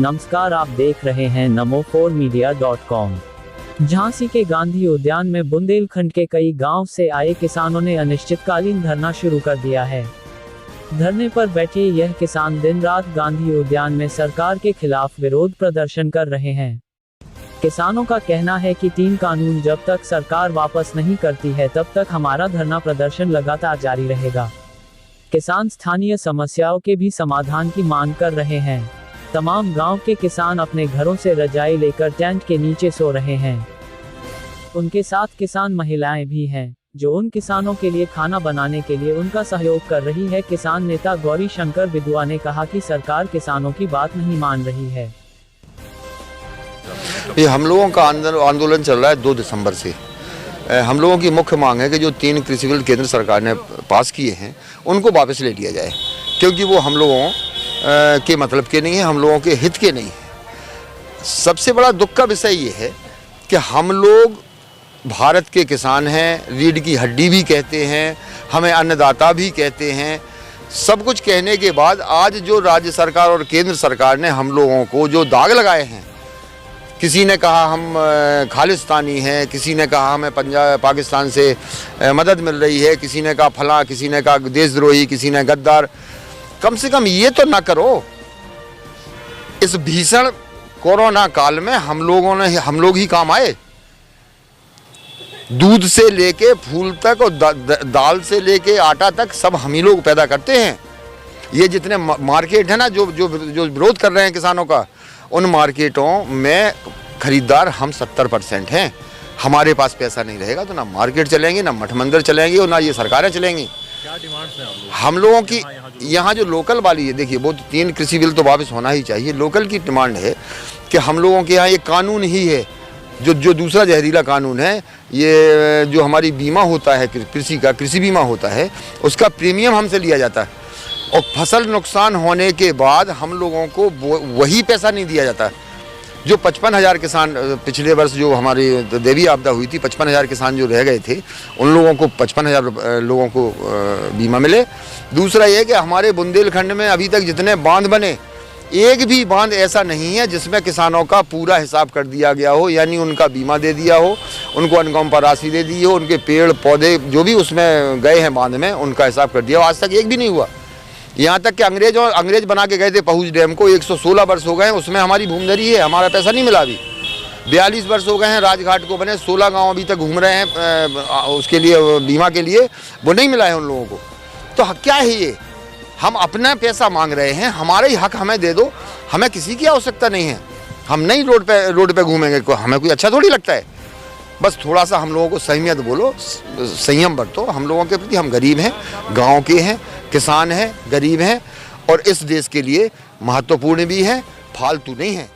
नमस्कार, आप देख रहे हैं namo4media.com। झांसी के गांधी उद्यान में बुंदेलखंड के कई गांव से आए किसानों ने अनिश्चितकालीन धरना शुरू कर दिया है। धरने पर बैठे यह किसान दिन रात गांधी उद्यान में सरकार के खिलाफ विरोध प्रदर्शन कर रहे हैं। किसानों का कहना है कि 3 कानून जब तक सरकार वापस नहीं करती है तब तक हमारा धरना प्रदर्शन लगातार जारी रहेगा। किसान स्थानीय समस्याओं के भी समाधान की मांग कर रहे हैं। तमाम गांव के किसान अपने घरों से रजाई लेकर टेंट के नीचे सो रहे हैं। उनके साथ किसान महिलाएं भी हैं, जो उन किसानों के लिए खाना बनाने के लिए उनका सहयोग कर रही है। किसान नेता गौरी शंकर बिदुआ ने कहा कि सरकार किसानों की बात नहीं मान रही है। ये हम लोगों का आंदोलन चल रहा है 2 दिसंबर से। हम लोगों की मुख्य मांग है कि जो 3 कृषि बिल केंद्र सरकार ने पास किए हैं उनको वापस ले लिया जाए, क्योंकि वो हम लोगों के मतलब के नहीं है, हम लोगों के हित के नहीं है। सबसे बड़ा दुख का विषय ये है कि हम लोग भारत के किसान हैं, रीढ़ की हड्डी भी कहते हैं, हमें अन्नदाता भी कहते हैं। सब कुछ कहने के बाद आज जो राज्य सरकार और केंद्र सरकार ने हम लोगों को जो दाग लगाए हैं, किसी ने कहा हम खालिस्तानी हैं, किसी ने कहा हमें पाकिस्तान से मदद मिल रही है, किसी ने कहा फलां, किसी ने कहा देशद्रोही, किसी ने गद्दार। कम से कम ये तो ना करो। इस भीषण कोरोना काल में हम लोग ही काम आए। दूध से लेके फूल तक और दाल से लेके आटा तक सब हम ही लोग पैदा करते हैं। ये जितने मार्केट है ना जो विरोध कर रहे हैं किसानों का, उन मार्केटों में खरीदार हम 70% हैं। हमारे पास पैसा नहीं रहेगा तो ना मार्केट चलेंगे, ना मठ मंदिर चलेंगे और ना ये सरकारें चलेंगी। क्या डिमांड्स हैं हम लोगों की? यहाँ जो लोकल वाली है, देखिए वो 3 कृषि बिल तो वापस होना ही चाहिए। लोकल की डिमांड है कि हम लोगों के यहाँ ये कानून ही है जो दूसरा जहरीला कानून है, ये जो हमारी बीमा होता है कृषि बीमा होता है, उसका प्रीमियम हमसे लिया जाता है और फसल नुकसान होने के बाद हम लोगों को वही पैसा नहीं दिया जाता। जो 55,000 किसान पिछले वर्ष जो हमारी देवी आपदा हुई थी, 55,000 किसान जो रह गए थे, उन लोगों को 55,000 लोगों को बीमा मिले। दूसरा ये कि हमारे बुंदेलखंड में अभी तक जितने बांध बने, एक भी बांध ऐसा नहीं है जिसमें किसानों का पूरा हिसाब कर दिया गया हो, यानी उनका बीमा दे दिया हो, उनको अनुकंपा राशि दे दी हो, उनके पेड़ पौधे जो भी उसमें गए हैं बांध में उनका हिसाब कर दिया हो। आज तक एक भी नहीं हुआ। यहाँ तक कि अंग्रेज बना के गए थे पहुँच डैम को, 116 वर्ष हो गए हैं, उसमें हमारी भूमधरी है, हमारा पैसा नहीं मिला अभी। 42 वर्ष हो गए हैं राजघाट को बने, 16 गांव अभी तक घूम रहे हैं उसके लिए, बीमा के लिए, वो नहीं मिला है उन लोगों को। तो क्या है ये? हम अपना पैसा मांग रहे हैं, हमारा ही हक हमें दे दो, हमें किसी की आवश्यकता नहीं है। हम नहीं रोड पे घूमेंगे, हमें कोई अच्छा थोड़ी लगता है। बस थोड़ा सा हम लोगों को सहमियत बोलो, संयम बरतो। हम लोगों के प्रति, हम गरीब हैं, गांव के हैं, किसान हैं, गरीब हैं और इस देश के लिए महत्वपूर्ण भी हैं, फालतू नहीं हैं।